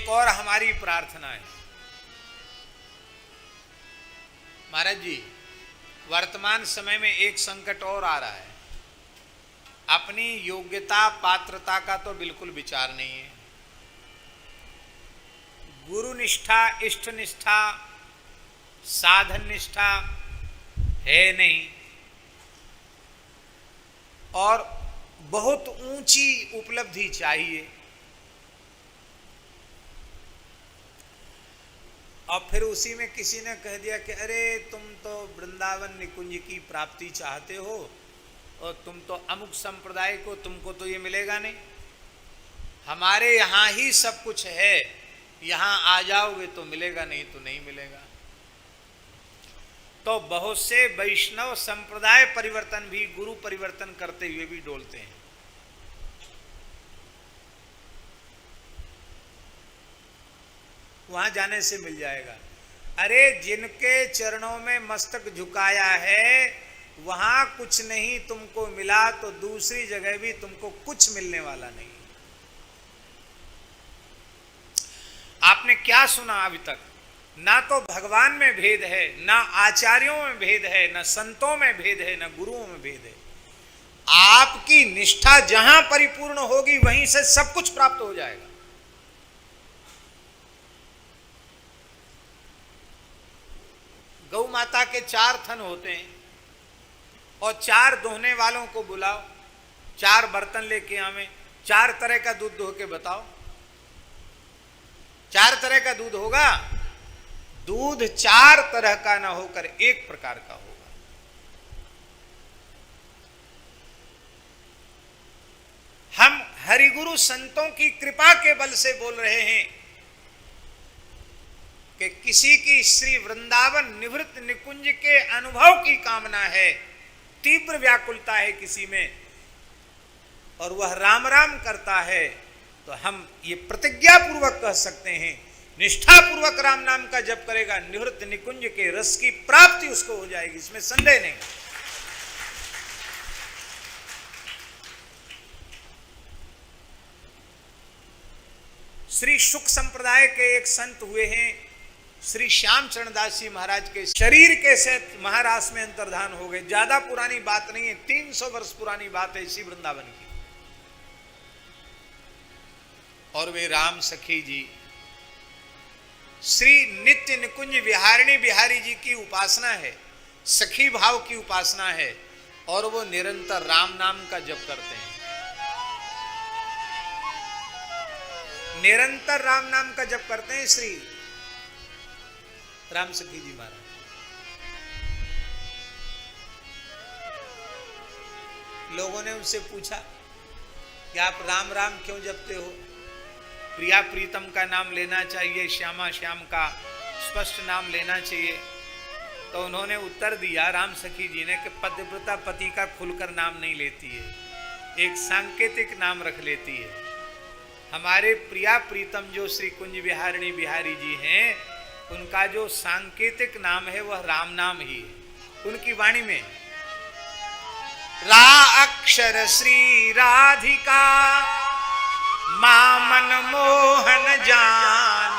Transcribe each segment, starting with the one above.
एक और हमारी प्रार्थना है। महाराज जी, वर्तमान समय में एक संकट और आ रहा है। अपनी योग्यता पात्रता का तो बिल्कुल विचार नहीं है। गुरु निष्ठा, इष्ट निष्ठा, साधन निष्ठा है नहीं, और बहुत ऊंची उपलब्धि चाहिए। और फिर उसी में किसी ने कह दिया कि अरे तुम तो वृंदावन निकुंज की प्राप्ति चाहते हो और तुम तो अमुक संप्रदाय को, तुमको तो ये मिलेगा नहीं, हमारे यहाँ ही सब कुछ है, यहाँ आ जाओगे तो मिलेगा, नहीं तो नहीं मिलेगा। तो बहुत से वैष्णव संप्रदाय परिवर्तन भी गुरु परिवर्तन करते हुए भी डोलते हैं। वहां जाने से मिल जाएगा। अरे जिनके चरणों में मस्तक झुकाया है वहां कुछ नहीं तुमको मिला तो दूसरी जगह भी तुमको कुछ मिलने वाला नहीं। आपने क्या सुना अभी तक? ना तो भगवान में भेद है, ना आचार्यों में भेद है, ना संतों में भेद है, ना गुरुओं में भेद है। आपकी निष्ठा जहां परिपूर्ण होगी वहीं से सब कुछ प्राप्त हो जाएगा। गौ माता के 4 थन होते हैं और 4 दोहने वालों को बुलाओ, 4 बर्तन लेके आवे, 4 तरह का दूध दोह के बताओ। 4 तरह का दूध होगा? दूध 4 तरह का ना होकर एक प्रकार का होगा। हम हरिगुरु संतों की कृपा के बल से बोल रहे हैं कि किसी की श्री वृंदावन निवृत्त निकुंज के अनुभव की कामना है, तीव्र व्याकुलता है किसी में, और वह राम राम करता है, तो हम ये प्रतिज्ञा पूर्वक कह सकते हैं, निष्ठा पूर्वक राम नाम का जप करेगा, निवृत्त निकुंज के रस की प्राप्ति उसको हो जाएगी, इसमें संदेह नहीं। श्री शुक संप्रदाय के एक संत हुए हैं, श्री श्याम चरणदास जी महाराज के शरीर के सहित महाराष्ट्र में अंतर्धान हो गए। ज्यादा पुरानी बात नहीं है, 300 वर्ष पुरानी बात है इसी वृंदावन की। और वे राम सखी जी श्री नित्य निकुंज विहारिणी बिहारी जी की उपासना है, सखी भाव की उपासना है, और वो निरंतर राम नाम का जप करते हैं। निरंतर राम नाम का जप करते हैं श्री राम सखी जी महाराज। लोगों ने उनसे पूछा कि आप राम राम क्यों जपते हो? प्रिया प्रीतम का नाम लेना चाहिए, श्यामा श्याम का स्पष्ट नाम लेना चाहिए। तो उन्होंने उत्तर दिया राम सखी जी ने कि पतिव्रता पति का खुलकर नाम नहीं लेती है, एक सांकेतिक नाम रख लेती है। हमारे प्रिया प्रीतम जो श्री कुंज विहारिणी बिहारी जी हैं, उनका जो सांकेतिक नाम है वह राम नाम ही है। उनकी वाणी में रा अक्षर श्री राधिका मामन मोहन जान,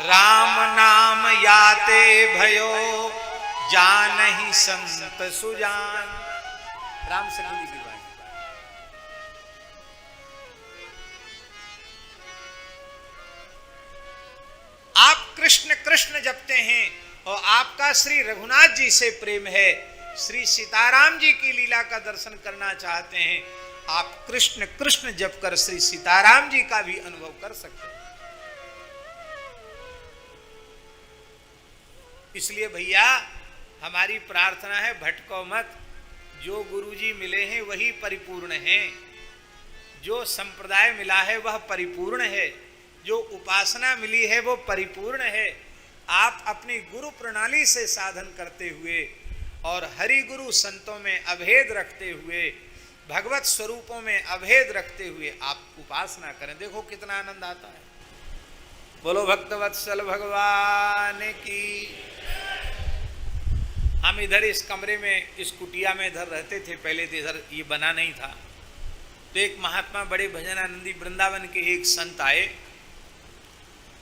राम नाम याते भयो जानहि संत सुजान। राम सखी जी की वाणी। आप कृष्ण कृष्ण जपते हैं और आपका श्री रघुनाथ जी से प्रेम है, श्री सीताराम जी की लीला का दर्शन करना चाहते हैं, आप कृष्ण कृष्ण जप कर श्री सीताराम जी का भी अनुभव कर सकते हैं। इसलिए भैया हमारी प्रार्थना है, भटको मत। जो गुरुजी मिले हैं वही परिपूर्ण हैं, जो संप्रदाय मिला है वह परिपूर्ण है, जो उपासना मिली है वो परिपूर्ण है। आप अपनी गुरु प्रणाली से साधन करते हुए और हरि गुरु संतों में अभेद रखते हुए, भगवत स्वरूपों में अभेद रखते हुए आप उपासना करें। देखो कितना आनंद आता है। बोलो भक्तवत्सल भगवान की। हम इधर इस कमरे में, इस कुटिया में इधर रहते थे, पहले तो इधर ये बना नहीं था। तो एक महात्मा बड़े भजनानंदी वृंदावन के एक संत आए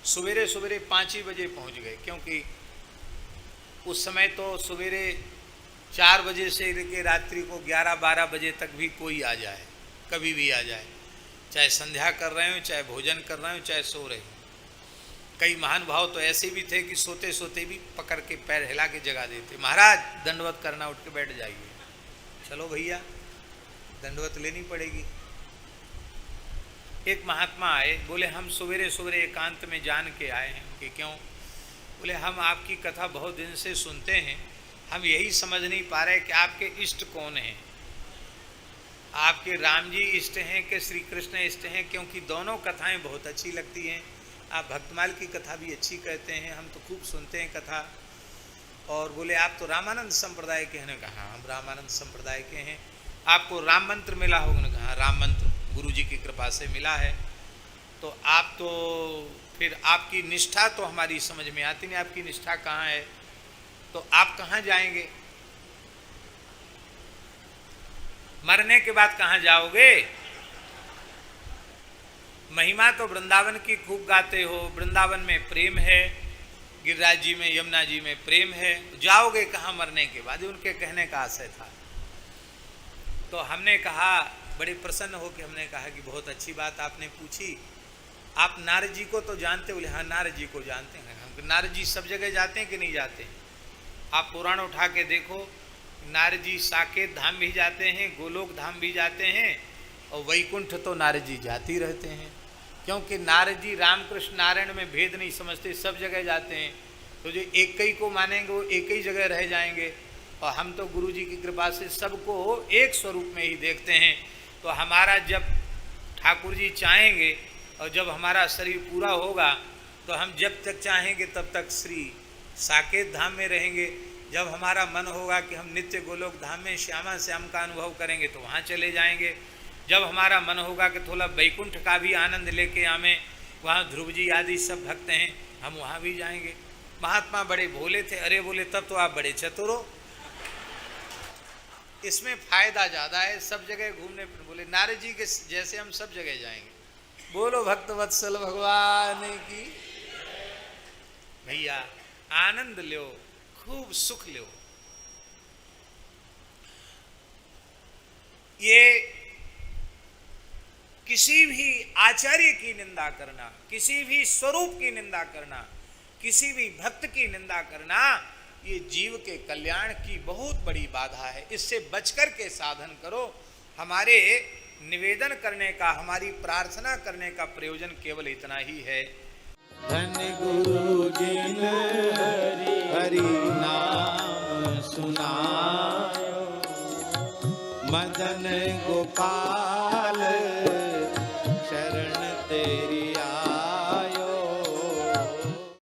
सवेरे सवेरे 5 ही बजे पहुंच गए, क्योंकि उस समय तो सवेरे 4 बजे से लेकर रात्रि को 11-12 बजे तक भी कोई आ जाए, कभी भी आ जाए, चाहे संध्या कर रहे हो, चाहे भोजन कर रहे हो, चाहे सो रहे हो। कई महान भाव तो ऐसे भी थे कि सोते सोते भी पकड़ के पैर हिला के जगा देते, महाराज दंडवत करना, उठ के बैठ जाइए। चलो भैया दंडवत लेनी पड़ेगी। एक महात्मा आए, बोले हम सवेरे सवेरे एकांत में जान के आए हैं। कि क्यों? बोले हम आपकी कथा बहुत दिन से सुनते हैं, हम यही समझ नहीं पा रहे कि आपके इष्ट कौन हैं, आपके राम जी इष्ट हैं कि श्री कृष्ण इष्ट हैं, क्योंकि दोनों कथाएं बहुत अच्छी लगती हैं। आप भक्तमाल की कथा भी अच्छी कहते हैं, हम तो खूब सुनते हैं कथा। और बोले आप तो रामानंद संप्रदाय के हैं। कहा हम रामानंद संप्रदाय के हैं। आपको राम मंत्र मिला होगा? कहा राम मंत्र गुरु जी की कृपा से मिला है। तो आप तो फिर आपकी निष्ठा तो हमारी समझ में आती नहीं, आपकी निष्ठा कहाँ है? तो आप कहाँ जाएंगे? मरने के बाद कहाँ जाओगे? महिमा तो वृंदावन की खूब गाते हो, वृंदावन में प्रेम है, गिरिराज जी में, यमुना जी में प्रेम है, जाओगे कहाँ मरने के बाद? उनके कहने का आशय था। तो हमने कहा, बड़े प्रसन्न हो कि हमने कहा कि बहुत अच्छी बात आपने पूछी। आप नारद जी को तो जानते? बोले हाँ नारद जी को जानते हैं। हम नारद जी सब जगह जाते हैं कि नहीं जाते हैं? आप पुराण उठा के देखो, नारद जी साकेत धाम भी जाते हैं, गोलोक धाम भी जाते हैं, और वैकुंठ तो नारद जी जाते ही रहते हैं। क्योंकि नारद जी रामकृष्ण नारायण में भेद नहीं समझते, सब जगह जाते हैं। तो जो एक ही को मानेंगे वो एक ही जगह रह जाएंगे, और हम तो गुरु जी की कृपा से सबको एक स्वरूप में ही देखते हैं। तो हमारा जब ठाकुर जी चाहेंगे और जब हमारा शरीर पूरा होगा तो हम जब तक चाहेंगे तब तक श्री साकेत धाम में रहेंगे। जब हमारा मन होगा कि हम नित्य गोलोक धाम में श्यामा श्याम का अनुभव करेंगे तो वहाँ चले जाएंगे। जब हमारा मन होगा कि थोड़ा वैकुंठ का भी आनंद लेके आमें, वहाँ ध्रुव जी आदि सब भक्त हैं, हम वहाँ भी जाएंगे। महात्मा बड़े भोले थे। अरे बोले तब तो आप बड़े चतुर हो, इसमें फायदा ज़्यादा है सब जगह घूमने। बोले नारद जी के जैसे हम सब जगह जाएंगे। बोलो भक्त वत्सल भगवान की। भैया आनंद लो, खूब सुख लो। ये किसी भी आचार्य की निंदा करना, किसी भी स्वरूप की निंदा करना, किसी भी भक्त की निंदा करना, ये जीव के कल्याण की बहुत बड़ी बाधा है। इससे बचकर के साधन करो। हमारे निवेदन करने का, हमारी प्रार्थना करने का प्रयोजन केवल इतना ही है। धन गुरु जिन हरि नाम सुनायो, मदन गोपाल